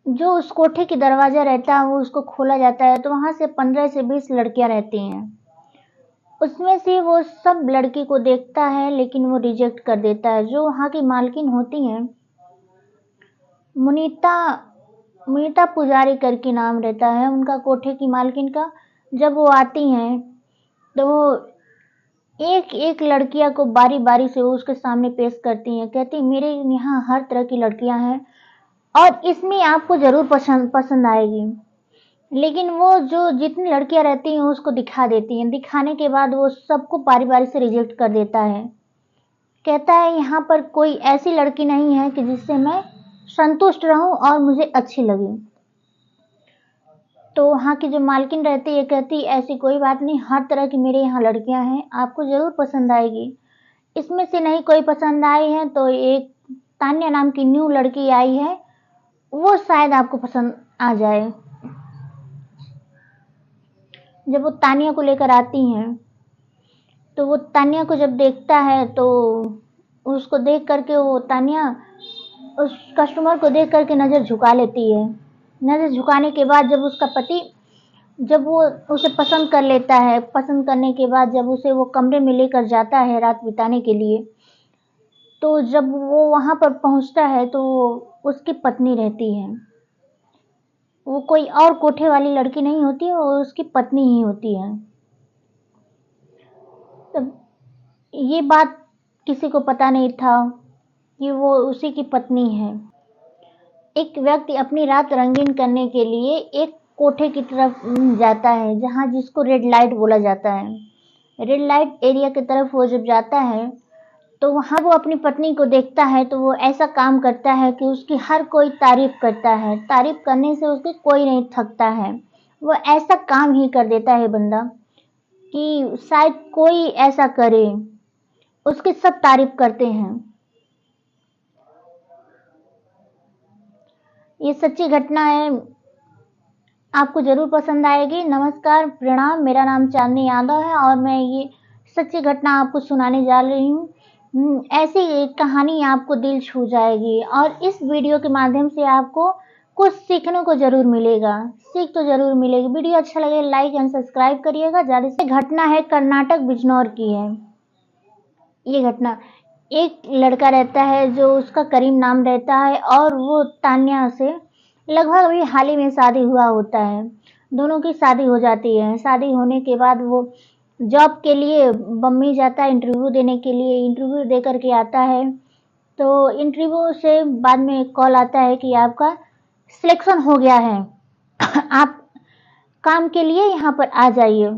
जो उस कोठे की दरवाज़ा रहता है वो उसको खोला जाता है, तो वहाँ से 15 से 20 लड़कियाँ रहती हैं। उसमें से वो सब लड़की को देखता है लेकिन वो रिजेक्ट कर देता है। जो वहाँ की मालकिन होती हैं, मुनीता मुनीता पुजारी करके नाम रहता है उनका कोठे की मालकिन का। जब वो आती हैं तो वो एक-एक लड़कियाँ को बारी-बारी से वो उसके सामने पेश करती हैं। कहती हैं मेरे यहाँ हर तरह की लड़कियाँ हैं और इसमें आपको ज़रूर पसंद आएगी। लेकिन वो जो जितनी लड़कियाँ रहती हैं उसको दिखा देती हैं। दिखाने के बाद वो सबको बारी-बारी से रिजेक्ट कर देता है। कहता है यहाँ पर कोई ऐसी लड़की नहीं है कि जिससे मैं संतुष्ट रहूँ और मुझे अच्छी लगे। तो वहाँ की जो मालकिन रहती है कहती ऐसी कोई बात नहीं, हर तरह की मेरे यहाँ लड़कियाँ हैं, आपको ज़रूर पसंद आएगी। इसमें से नहीं कोई पसंद आई है तो एक तान्या नाम की न्यू लड़की आई है, वो शायद आपको पसंद आ जाए। जब वो तानिया को लेकर आती हैं, तो वो तानिया को जब देखता है तो उसको देख करके वो तानिया उस कस्टमर को देख करके नज़र झुका लेती है। नज़र झुकाने के बाद जब वो उसे पसंद कर लेता है, पसंद करने के बाद जब उसे वो कमरे में लेकर जाता है रात बिताने के लिए, तो जब वो वहाँ पर पहुँचता है तो उसकी पत्नी रहती है। वो कोई और कोठे वाली लड़की नहीं होती है, वो उसकी पत्नी ही होती है। तब ये बात किसी को पता नहीं था कि वो उसी की पत्नी है। एक व्यक्ति अपनी रात रंगीन करने के लिए एक कोठे की तरफ जाता है, जहाँ जिसको रेड लाइट बोला जाता है। रेड लाइट एरिया की तरफ वो जब जाता है, तो वहाँ वो अपनी पत्नी को देखता है तो वो ऐसा काम करता है कि उसकी हर कोई तारीफ़ करता है। तारीफ़ करने से उसकी कोई नहीं थकता है। वो ऐसा काम ही कर देता है बंदा कि शायद कोई ऐसा करे, उसकी सब तारीफ़ करते हैं। ये सच्ची घटना है, आपको ज़रूर पसंद आएगी। नमस्कार, प्रणाम, मेरा नाम चांदनी यादव है और मैं ये सच्ची घटना आपको सुनाने जा रही हूँ। ऐसी एक कहानी आपको दिल छू जाएगी और इस वीडियो के माध्यम से आपको कुछ सीखने को ज़रूर मिलेगा, सीख तो ज़रूर मिलेगी। वीडियो अच्छा लगे लाइक एंड सब्सक्राइब करिएगा। ज़्यादा से घटना है कर्नाटक बिजनौर की है। ये घटना एक लड़का रहता है जो उसका करीम नाम रहता है और वो तान्या से लगभग अभी हाल ही में शादी हुआ होता है। दोनों की शादी हो जाती है। शादी होने के बाद वो जॉब के लिए बम्बई जाता है इंटरव्यू देने के लिए। इंटरव्यू दे करके आता है तो इंटरव्यू से बाद में कॉल आता है कि आपका सिलेक्शन हो गया है, आप काम के लिए यहाँ पर आ जाइए।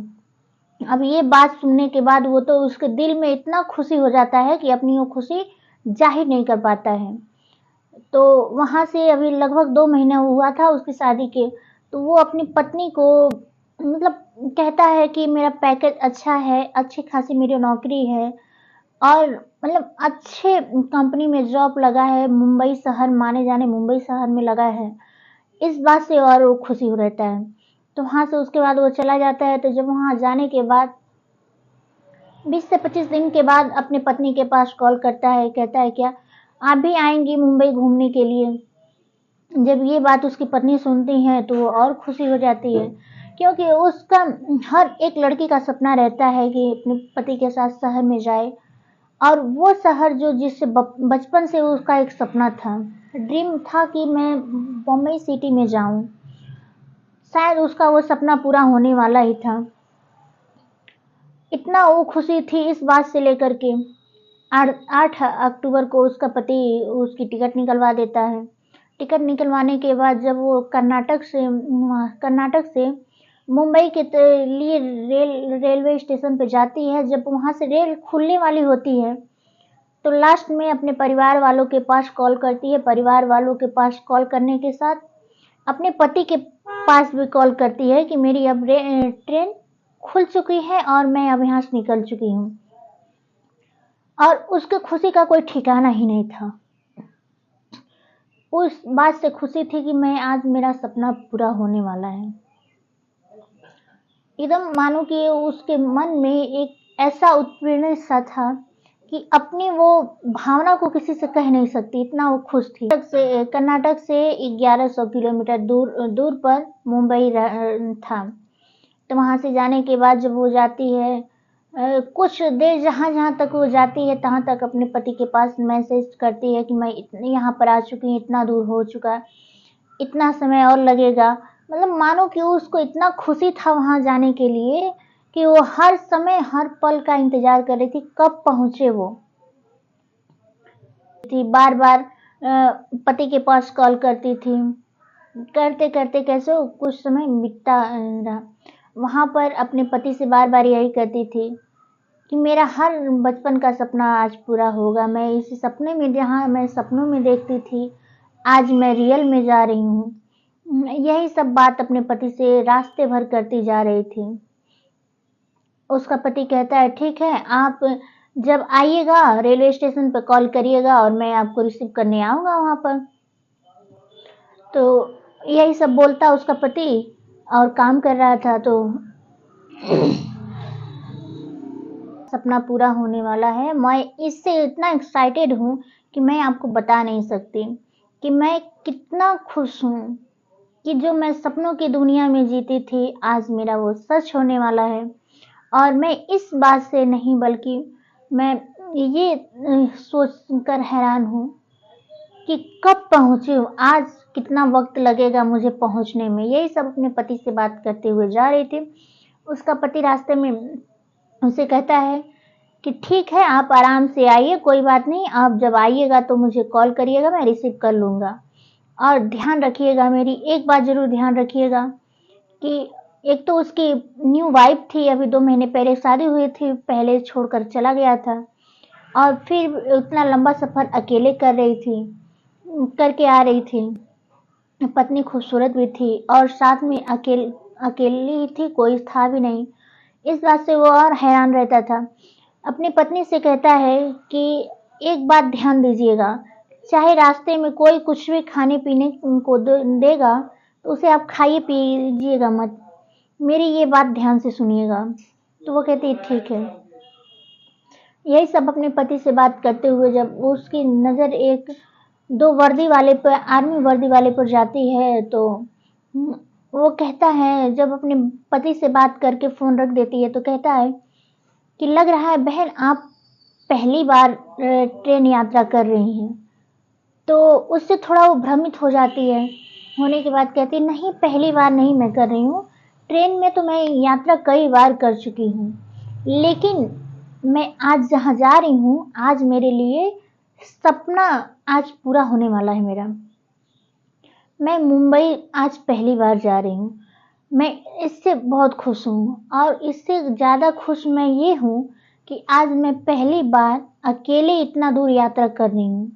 अब ये बात सुनने के बाद वो तो उसके दिल में इतना खुशी हो जाता है कि अपनी वो खुशी जाहिर नहीं कर पाता है। तो वहाँ से अभी लगभग 2 महीना हुआ था उसकी शादी के, तो वो अपनी पत्नी को मतलब कहता है कि मेरा पैकेज अच्छा है, अच्छी खासी मेरी नौकरी है और मतलब अच्छे कंपनी में जॉब लगा है, मुंबई शहर माने जाने मुंबई शहर में लगा है। इस बात से और वो खुशी हो रहता है। तो वहाँ से उसके बाद वो चला जाता है, तो जब वहाँ जाने के बाद 20 से 25 दिन के बाद अपनी पत्नी के पास कॉल करता है, कहता है क्या आप भी आएंगी मुंबई घूमने के लिए। जब ये बात उसकी पत्नी सुनती है तो वो और खुशी हो जाती है, क्योंकि उसका हर एक लड़की का सपना रहता है कि अपने पति के साथ शहर में जाए और वो शहर जो जिससे बचपन से उसका एक सपना था, ड्रीम था कि मैं बम्बई सिटी में जाऊं। शायद उसका वो सपना पूरा होने वाला ही था। इतना वो खुशी थी इस बात से लेकर के 8 अक्टूबर को उसका पति उसकी टिकट निकलवा देता है। टिकट निकलवाने के बाद जब वो कर्नाटक से मुंबई के लिए रेलवे स्टेशन पे जाती है, जब वहाँ से रेल खुलने वाली होती है तो लास्ट में अपने परिवार वालों के पास कॉल करती है। परिवार वालों के पास कॉल करने के साथ अपने पति के पास भी कॉल करती है कि मेरी अब ट्रेन खुल चुकी है और मैं अब यहाँ से निकल चुकी हूँ। और उसकी खुशी का कोई ठिकाना ही नहीं था। उस बात से खुशी थी कि मैं आज मेरा सपना पूरा होने वाला है। एकदम मानो कि उसके मन में एक ऐसा उत्पीड़न सा था कि अपनी वो भावना को किसी से कह नहीं सकती, इतना वो खुश थी। कर्नाटक से 1100 किलोमीटर दूर पर मुंबई था। तो वहाँ से जाने के बाद जब वो जाती है, कुछ देर जहाँ तक वो जाती है तहाँ तक अपने पति के पास मैसेज करती है कि मैं यहाँ पर आ चुकी हूँ, इतना दूर हो चुका, इतना समय और लगेगा। मतलब मानो कि उसको इतना खुशी था वहाँ जाने के लिए कि वो हर समय हर पल का इंतजार कर रही थी कब पहुँचे वो। बार बार पति के पास कॉल करती थी, करते करते कैसे कुछ समय बीतता रहा। वहाँ पर अपने पति से बार बार यही कहती थी कि मेरा हर बचपन का सपना आज पूरा होगा। मैं इस सपने में, जहाँ मैं सपनों में देखती थी, आज मैं रियल में जा रही हूँ। यही सब बात अपने पति से रास्ते भर करती जा रही थी। उसका पति कहता है ठीक है, आप जब आइएगा रेलवे स्टेशन पर कॉल करिएगा और मैं आपको रिसीव करने आऊँगा वहाँ पर। तो यही सब बोलता उसका पति और काम कर रहा था। तो सपना पूरा होने वाला है। मैं इससे इतना एक्साइटेड हूँ कि मैं आपको बता नहीं सकती कि मैं कितना खुश हूँ कि जो मैं सपनों की दुनिया में जीती थी, आज मेरा वो सच होने वाला है। और मैं इस बात से नहीं, बल्कि मैं ये सोच कर हैरान हूँ कि कब पहुँची हूँ, आज कितना वक्त लगेगा मुझे पहुँचने में। यही सब अपने पति से बात करते हुए जा रही थी। उसका पति रास्ते में उसे कहता है कि ठीक है, आप आराम से आइए, कोई बात नहीं, आप जब आइएगा तो मुझे कॉल करिएगा, मैं रिसीव कर लूँगा। और ध्यान रखिएगा, मेरी एक बात ज़रूर ध्यान रखिएगा कि एक तो उसकी न्यू वाइफ थी, अभी 2 महीने पहले शादी हुई थी, पहले छोड़कर चला गया था और फिर उतना लंबा सफ़र अकेले करके आ रही थी। पत्नी खूबसूरत भी थी और साथ में अकेली ही थी, कोई था भी नहीं। इस बात से वो और हैरान रहता था। अपनी पत्नी से कहता है कि एक बात ध्यान दीजिएगा, चाहे रास्ते में कोई कुछ भी खाने पीने को देगा तो उसे आप खाइए पीजिएगा मत, मेरी ये बात ध्यान से सुनिएगा। तो वो कहती है ठीक है। यही सब अपने पति से बात करते हुए जब उसकी नज़र एक 2 वर्दी वाले पर, आर्मी वर्दी वाले पर जाती है, तो वो कहता है, जब अपने पति से बात करके फ़ोन रख देती है तो कहता है कि लग रहा है बहन आप पहली बार ट्रेन यात्रा कर रही हैं। तो उससे थोड़ा वो भ्रमित हो जाती है। होने के बाद कहती नहीं, पहली बार नहीं मैं कर रही हूँ, ट्रेन में तो मैं यात्रा कई बार कर चुकी हूँ, लेकिन मैं आज जहाँ जा रही हूँ, आज मेरे लिए सपना आज पूरा होने वाला है मेरा। मैं मुंबई आज पहली बार जा रही हूँ। मैं इससे बहुत खुश हूँ और इससे ज़्यादा खुश मैं ये हूँ कि आज मैं पहली बार अकेले इतना दूर यात्रा कर रही हूँ।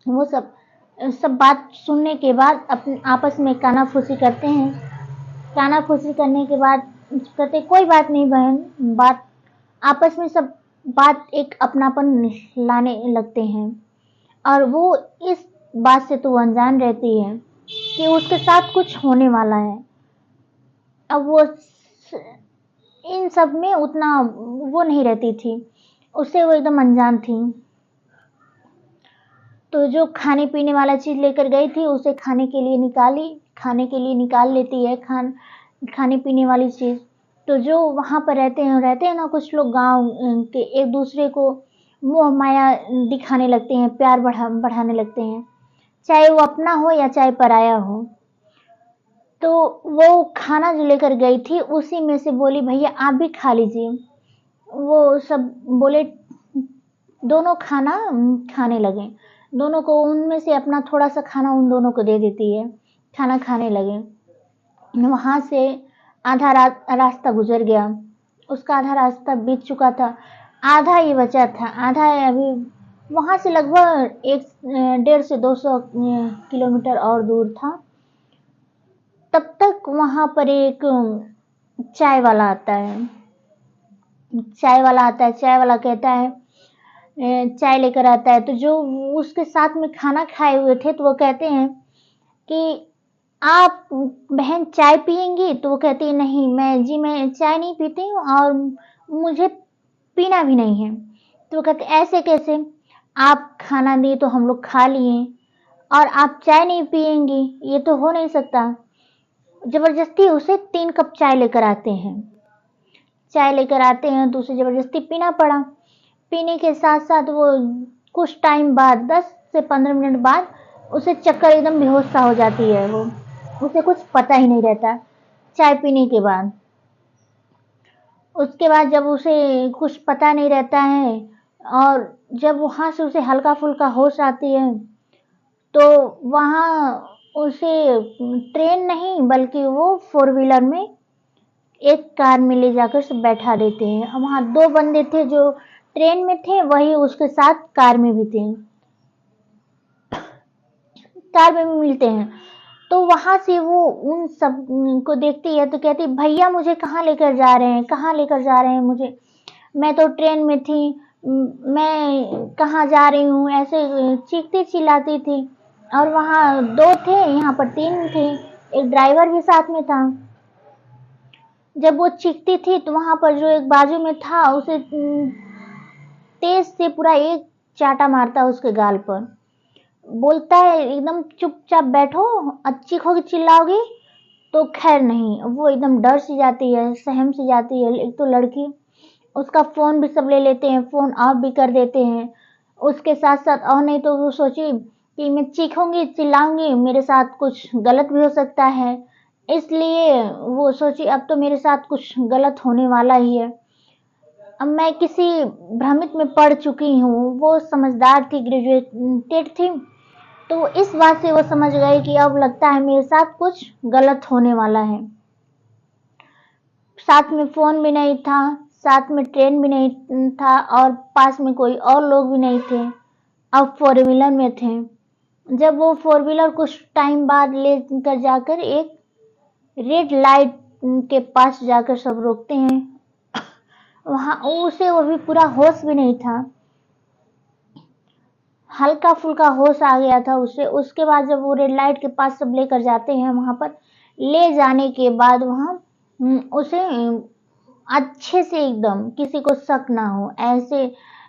वो सब बात सुनने के बाद अपने आपस में कानाफूसी करते हैं। कानाफूसी करने के बाद कहते कोई बात नहीं बहन, बात आपस में सब बात एक अपनापन लाने लगते हैं। और वो इस बात से तो अनजान रहती है कि उसके साथ कुछ होने वाला है। अब वो इन सब में उतना वो नहीं रहती थी, उससे वो एकदम अनजान थी। तो जो खाने पीने वाला चीज़ लेकर गई थी उसे खाने के लिए निकाल लेती है खाने पीने वाली चीज़। तो जो वहाँ पर रहते हैं ना कुछ लोग गाँव के, एक दूसरे को मोह माया दिखाने लगते हैं, प्यार बढ़ाने लगते हैं, चाहे वो अपना हो या चाहे पराया हो। तो वो खाना जो लेकर गई थी उसी में से बोली भैया आप भी खा लीजिए। वो सब बोले, दोनों खाना खाने लगे। दोनों को उनमें से अपना थोड़ा सा खाना उन दोनों को दे देती है, खाना खाने लगे। वहाँ से आधा रास्ता गुजर गया, उसका आधा रास्ता बीत चुका था, आधा ही बचा था, आधा अभी वहाँ से लगभग 150 से 200 किलोमीटर और दूर था। तब तक वहाँ पर एक चाय वाला आता है। चाय वाला कहता है, चाय लेकर आता है। तो जो उसके साथ में खाना खाए हुए थे तो वो कहते हैं कि आप बहन चाय पियेंगी? तो वो कहती है नहीं मैं चाय नहीं पीती हूँ और मुझे पीना भी नहीं है। तो वो कहते ऐसे कैसे, आप खाना दिए तो हम लोग खा लिए और आप चाय नहीं पिएंगी, ये तो हो नहीं सकता। जबरदस्ती उसे 3 कप चाय लेकर आते हैं। चाय लेकर आते हैं तो उसे जबरदस्ती पीना पड़ा। पीने के साथ साथ वो कुछ टाइम बाद 10 से 15 मिनट बाद उसे चक्कर, एकदम बेहोश सा हो जाती है वो, उसे कुछ पता ही नहीं रहता चाय पीने के बाद। उसके बाद जब उसे कुछ पता नहीं रहता है और जब वहाँ से उसे हल्का फुल्का होश आती है तो वहाँ उसे ट्रेन नहीं बल्कि वो 4 व्हीलर में एक कार में ले जाकर सब बैठा देते हैं। और वहाँ 2 बंदे थे जो ट्रेन में थे, वही उसके साथ कार में भी थे, कार में भी मिलते हैं। तो वहां से वो उन सब को देखती है तो कहती, भैया मुझे कहाँ लेकर जा रहे हैं, कहाँ लेकर जा रहे हैं मुझे, मैं तो ट्रेन में थी, मैं कहाँ जा रही हूँ, ऐसे चीखती चिल्लाती थी। और वहाँ 2 थे, यहाँ पर 3 थे, एक ड्राइवर भी साथ में था। जब वो चीखती थी तो वहां पर जो एक बाजू में था उसे तेज से पूरा एक चाटा मारता उसके गाल पर। बोलता है एकदम चुपचाप बैठो, चीखोगी चिल्लाओगी तो खैर नहीं। वो एकदम डर सी जाती है, सहम सी जाती है। एक तो लड़की, उसका फोन भी सब ले लेते हैं, फोन ऑफ भी कर देते हैं। उसके साथ साथ और नहीं तो वो सोची कि मैं चीखूंगी चिल्लाऊंगी मेरे साथ कुछ गलत भी हो सकता है, इसलिए वो सोची अब तो मेरे साथ कुछ गलत होने वाला ही है। अब मैं किसी भ्रमित में पड़ चुकी हूँ। वो समझदार थी, ग्रेजुएटेड थी, तो इस बात से वो समझ गई कि अब लगता है मेरे साथ कुछ गलत होने वाला है। साथ में फोन भी नहीं था, साथ में ट्रेन भी नहीं था और पास में कोई और लोग भी नहीं थे। अब 4 व्हीलर में थे। जब वो 4 व्हीलर कुछ टाइम बाद लेकर जाकर एक रेड लाइट के पास जाकर सब रोकते हैं। वहां उसे वो भी पूरा होश भी नहीं था, हल्का फुल्का होश आ गया था उसे। उसके बाद जब वो रेड लाइट के पास सब लेकर जाते हैं, वहां पर ले जाने के बाद वहां उसे अच्छे से एकदम किसी को शक ना हो ऐसे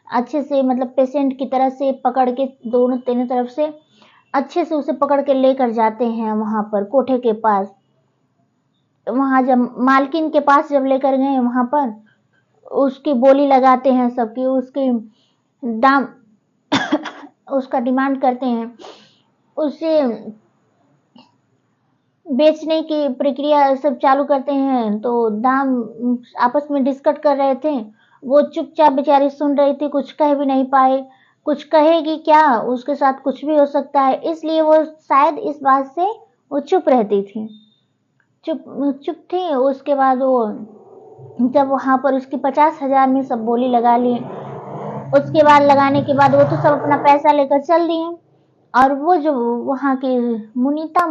अच्छे से, मतलब पेशेंट की तरह से पकड़ के दोनों तीनों तरफ से अच्छे से उसे पकड़ के लेकर जाते हैं वहां पर कोठे के पास। वहां जब मालकिन के पास जब लेकर गए, वहां पर उसकी बोली लगाते हैं सबकी, उसकी दाम उसका डिमांड करते हैं। उसे बेचने की प्रक्रिया सब चालू करते हैं। तो दाम आपस में डिस्कस कर रहे थे। वो चुपचाप बेचारी सुन रही थी, कुछ कह भी नहीं पाए। कुछ कहेगी क्या, उसके साथ कुछ भी हो सकता है, इसलिए वो शायद इस बात से वो चुप रहती थी, चुप चुप थी। उसके बाद वो जब वहां पर उसकी 50,000 में सब बोली लगा ली, उसके बाद लगाने के बाद वो तो सब अपना पैसा लेकर चल दिए। और वो जो वहाँ की मुनीता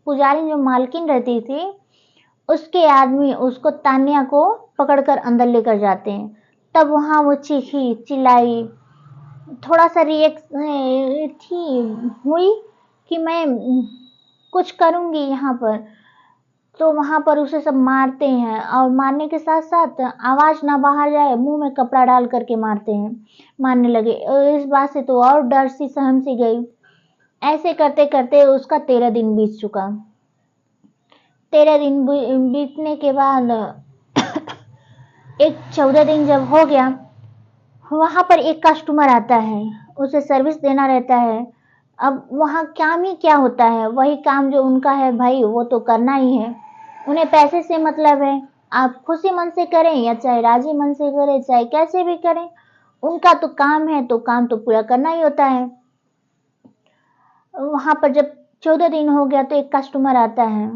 पुजारी जो मालकिन रहती थी, उसके आदमी उसको तान्या को पकड़कर अंदर लेकर जाते हैं। तब वहाँ वो चीखी चिल्लाई, थोड़ा सा रिएक्ट थी हुई कि मैं कुछ करूंगी यहाँ पर। तो वहां पर उसे सब मारते हैं और मारने के साथ साथ आवाज ना बाहर जाए, मुंह में कपड़ा डाल करके मारते हैं, मारने लगे। इस बात से तो और डर सी सहम सी गई। ऐसे करते करते उसका 13 दिन बीत चुका। 13 दिन बीतने के बाद एक 14 दिन जब हो गया, वहां पर एक कस्टमर आता है, उसे सर्विस देना रहता है। अब वहां काम ही क्या होता है, वही काम जो उनका है भाई, वो तो करना ही है। उन्हें पैसे से मतलब है, आप खुशी मन से करें या चाहे राजी मन से करें, चाहे कैसे भी करें, उनका तो काम है, तो काम तो पूरा करना ही होता है। वहां पर जब 14 दिन हो गया तो एक कस्टमर आता है।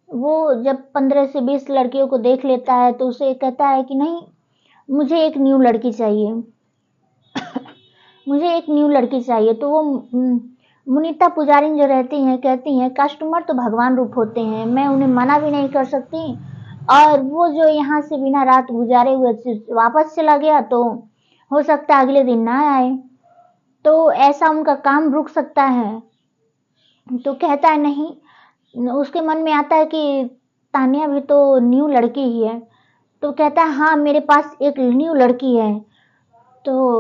वो जब 15 से 20 लड़कियों को देख लेता है तो उसे कहता है कि नहीं, मुझे एक न्यू लड़की चाहिए, मुझे एक न्यू लड़की चाहिए। तो वो मुनीता पुजारी जो रहती हैं कहती हैं, कस्टमर तो भगवान रूप होते हैं, मैं उन्हें मना भी नहीं कर सकती। और वो जो यहाँ से बिना रात गुजारे हुए वापस चला गया तो हो सकता है अगले दिन ना आए, तो ऐसा उनका काम रुक सकता है। तो कहता है नहीं, उसके मन में आता है कि तानिया भी तो न्यू लड़की ही है, तो कहता है हाँ मेरे पास एक न्यू लड़की है। तो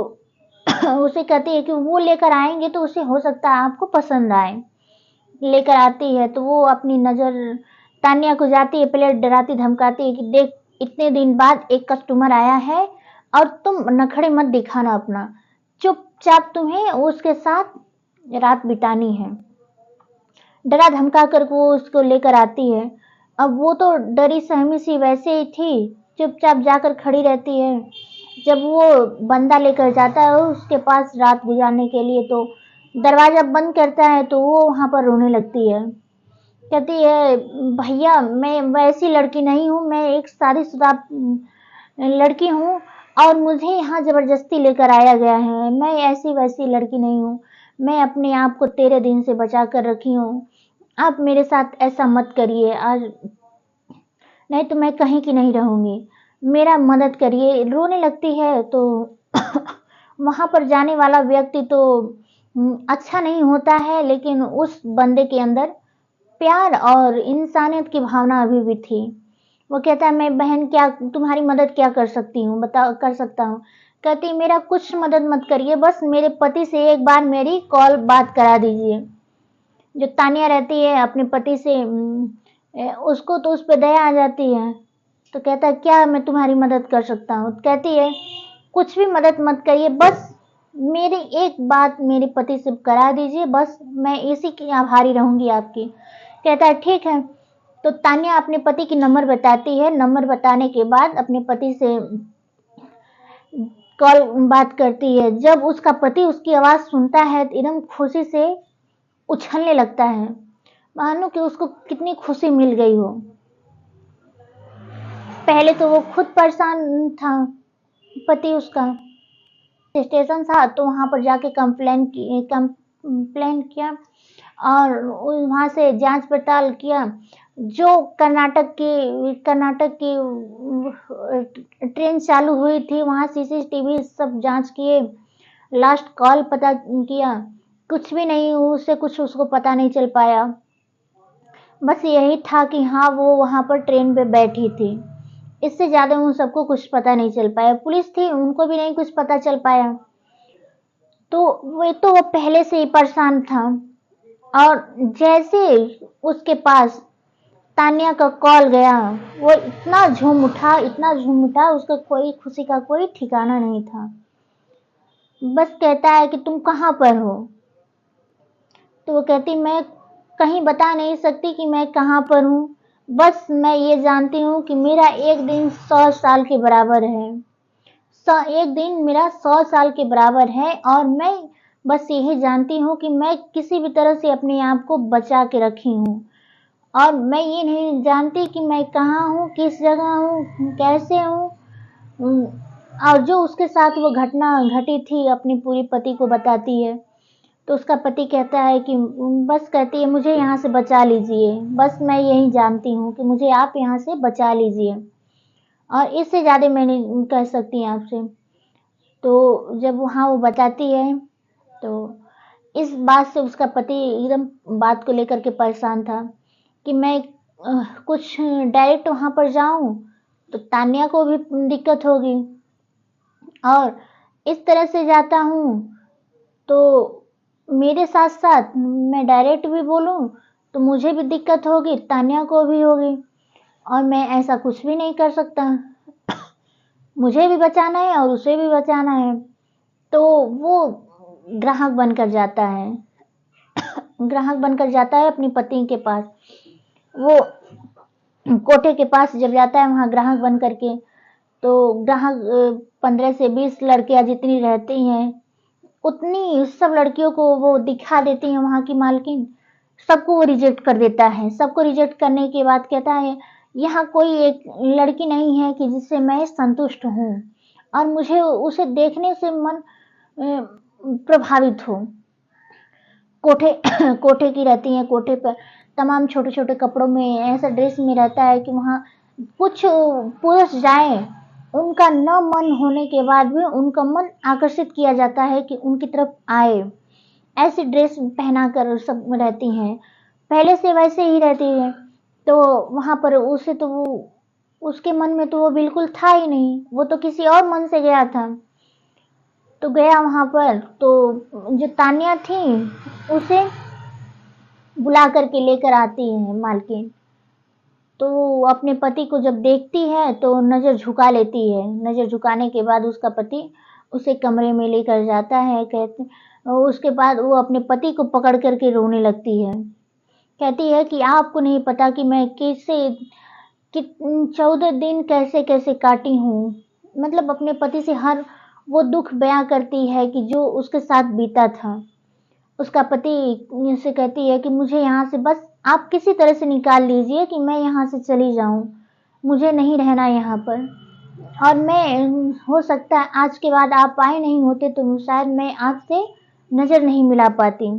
उसे कहती है कि वो लेकर आएंगे तो उसे हो सकता है आपको पसंद आए। लेकर आती है तो वो अपनी नज़र तान्या को जाती है, पहले डराती धमकाती है कि देख इतने दिन बाद एक कस्टमर आया है और तुम नखरे मत दिखाना अपना, चुपचाप तुम्हें उसके साथ रात बितानी है। डरा धमका कर वो उसको लेकर आती है। अब वो तो डरी सहमी सी वैसे ही थी, चुपचाप जाकर खड़ी रहती है। जब वो बंदा लेकर जाता है उसके पास रात गुजारने के लिए, तो दरवाजा बंद करता है तो वो वहां पर रोने लगती है। कहती है भैया मैं वैसी लड़की नहीं हूँ, मैं एक शादीशुदा लड़की हूँ और मुझे यहाँ जबरदस्ती लेकर आया गया है। मैं ऐसी वैसी लड़की नहीं हूँ, मैं अपने आप को तेरे दिन से बचा कर रखी हूँ। आप मेरे साथ ऐसा मत करिए, आज नहीं तो मैं कहीं की नहीं रहूंगी, मेरा मदद करिए। रोने लगती है तो वहां पर जाने वाला व्यक्ति तो अच्छा नहीं होता है, लेकिन उस बंदे के अंदर प्यार और इंसानियत की भावना अभी भी थी। वो कहता है मैं बहन क्या तुम्हारी मदद क्या कर सकती हूँ, बता कर सकता हूँ। कहती मेरा कुछ मदद मत करिए, बस मेरे पति से एक बार मेरी कॉल बात करा दीजिए। जो तानिया रहती है अपने पति से उसको तो उस पर दया आ जाती है। तो कहता है क्या मैं तुम्हारी मदद कर सकता हूँ। कहती है कुछ भी मदद मत करिए, बस मेरी एक बात मेरे पति से करा दीजिए, बस मैं इसी की आभारी रहूंगी आपकी। कहता है ठीक है। तो तानिया अपने पति की नंबर बताती है। नंबर बताने के बाद अपने पति से कॉल बात करती है। जब उसका पति उसकी आवाज सुनता है तो एकदम खुशी से उछलने लगता है, मानो कि उसको कितनी खुशी मिल गई हो। पहले तो वो खुद परेशान था, पति उसका स्टेशन था, तो वहां पर जाके कंप्लेन किया और वहां से जांच पड़ताल किया। जो कर्नाटक की ट्रेन चालू हुई थी वहां सीसीटीवी सब जांच किए, लास्ट कॉल पता किया, कुछ भी नहीं, उससे कुछ उसको पता नहीं चल पाया। बस यही था कि हाँ वो वहां पर ट्रेन पे बैठी थी, इससे ज्यादा उन सबको कुछ पता नहीं चल पाया। पुलिस थी, उनको भी नहीं कुछ पता चल पाया। तो वो पहले से ही परेशान था। और जैसे उसके पास तान्या का कॉल गया, वो इतना झूम उठा, उसका कोई खुशी का कोई ठिकाना नहीं था। बस कहता है कि तुम कहाँ पर हो। तो वो कहती मैं कहीं बता नहीं सकती कि मैं कहाँ पर हूँ, बस मैं ये जानती हूँ कि मेरा एक दिन 100 साल के बराबर है। एक दिन मेरा 100 साल के बराबर है और मैं बस यही जानती हूँ कि मैं किसी भी तरह से अपने आप को बचा के रखी हूँ। और मैं ये नहीं जानती कि मैं कहाँ हूँ, किस जगह हूँ, कैसे हूँ। और जो उसके साथ वो घटना घटी थी अपने पूरे पति को बताती है। तो उसका पति कहता है कि बस, कहती है मुझे यहाँ से बचा लीजिए, बस मैं यही जानती हूँ कि मुझे आप यहाँ से बचा लीजिए और इससे ज़्यादा मैं नहीं कह सकती आपसे। तो जब वहाँ वो बताती है तो इस बात से उसका पति एकदम बात को लेकर के परेशान था कि मैं कुछ डायरेक्ट वहाँ पर जाऊँ तो तान्या को भी दिक्कत होगी, और इस तरह से जाता हूँ तो मेरे साथ साथ मैं डायरेक्ट भी बोलूँ तो मुझे भी दिक्कत होगी, तान्या को भी होगी, और मैं ऐसा कुछ भी नहीं कर सकता। मुझे भी बचाना है और उसे भी बचाना है। तो वो ग्राहक बनकर जाता है अपने पति के पास। वो कोठे के पास जब जाता है वहां ग्राहक बन करके, तो ग्राहक 15 से 20 लड़कियां जितनी रहती हैं उतनी सब लड़कियों को वो दिखा देती है वहां की मालकिन। सबको वो रिजेक्ट कर देता है। सबको रिजेक्ट करने के बाद कहता है यहाँ कोई एक लड़की नहीं है कि जिससे मैं संतुष्ट हूँ और मुझे उसे देखने से मन प्रभावित हो। कोठे कोठे की रहती है, कोठे पर तमाम छोटे छोटे कपड़ों में ऐसा ड्रेस में रहता है कि वहाँ कुछ पुरुष जाए, उनका न मन होने के बाद भी उनका मन आकर्षित किया जाता है कि उनकी तरफ आए। ऐसी ड्रेस पहना कर सब रहती हैं, पहले से वैसे ही रहती है। तो वहां पर उसे तो वो उसके मन में तो वो बिल्कुल था ही नहीं, वो तो किसी और मन से गया था। तो गया वहां पर, तो जो तान्या थी उसे बुला करके लेकर आती है मालकिन। तो वो अपने पति को जब देखती है तो नजर झुका लेती है। नजर झुकाने के बाद उसका पति उसे कमरे में लेकर जाता है। कहते उसके बाद वो अपने पति को पकड़ करके रोने लगती है। कहती है कि आपको नहीं पता कि मैं कैसे कि 14 दिन कैसे कैसे काटी हूँ। मतलब अपने पति से हर वो दुख बयां करती है कि जो उसके साथ बीता था। उसका पति से कहती है कि मुझे यहाँ से बस आप किसी तरह से निकाल लीजिए कि मैं यहाँ से चली जाऊँ, मुझे नहीं रहना यहाँ पर। और मैं, हो सकता है आज के बाद आप आए नहीं होते तो शायद मैं आपसे नजर नहीं मिला पाती।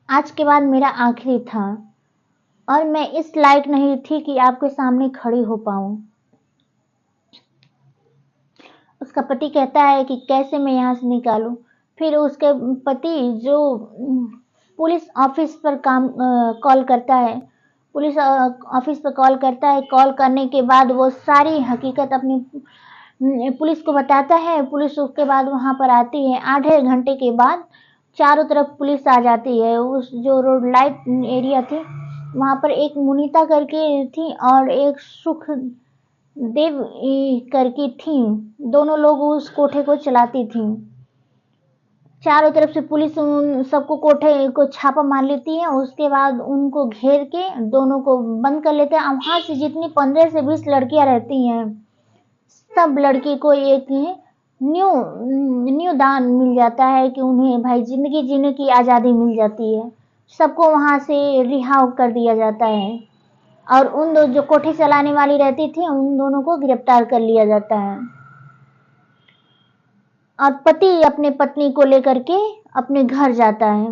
आज के बाद मेरा आखिरी था और मैं इस लायक नहीं थी कि आपके सामने खड़ी हो पाऊं। उसका पति कहता है कि कैसे मैं यहाँ से निकालूं। फिर उसके पति जो पुलिस ऑफिस पर कॉल करता है, पुलिस ऑफिस पर कॉल करता है। कॉल करने के बाद वो सारी हकीकत अपनी पुलिस को बताता है। पुलिस उसके बाद वहां पर आती है। आधे घंटे के बाद चारों तरफ पुलिस आ जाती है। उस जो रोड लाइट एरिया थी वहां पर एक मुनीता करके थी और एक सुख देव करके थी। दोनों लोग उस कोठे को चलाती थी। चारों तरफ से पुलिस उन सबको कोठे को छापा मार लेती है। उसके बाद उनको घेर के दोनों को बंद कर लेते हैं। वहां से जितनी 15 से 20 लड़कियां रहती हैं, सब लड़की को एक न्यू न्यू दान मिल जाता है कि उन्हें भाई जिंदगी जीने की आजादी मिल जाती है। सबको वहां से रिहा कर दिया जाता है और उन दो जो कोठी चलाने वाली रहती थी उन दोनों को गिरफ्तार कर लिया जाता है। और पति अपने पत्नी को लेकर के अपने घर जाता है।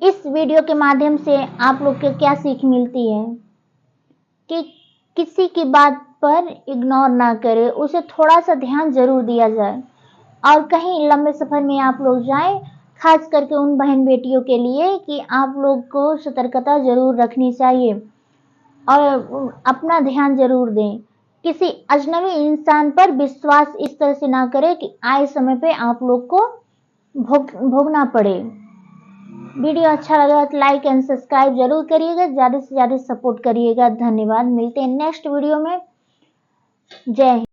इस वीडियो के माध्यम से आप लोग को क्या सीख मिलती है कि किसी की बात पर इग्नोर ना करे, उसे थोड़ा सा ध्यान जरूर दिया जाए। और कहीं लंबे सफर में आप लोग जाएं, खास करके उन बहन बेटियों के लिए कि आप लोग को सतर्कता जरूर रखनी चाहिए और अपना ध्यान जरूर दें। किसी अजनबी इंसान पर विश्वास इस तरह से ना करें कि आए समय पे आप लोग को भोगना पड़े। वीडियो अच्छा लगा तो लाइक एंड सब्सक्राइब जरूर करिएगा, ज्यादा से ज्यादा सपोर्ट करिएगा। धन्यवाद। मिलते हैं नेक्स्ट वीडियो में। जय हिंद।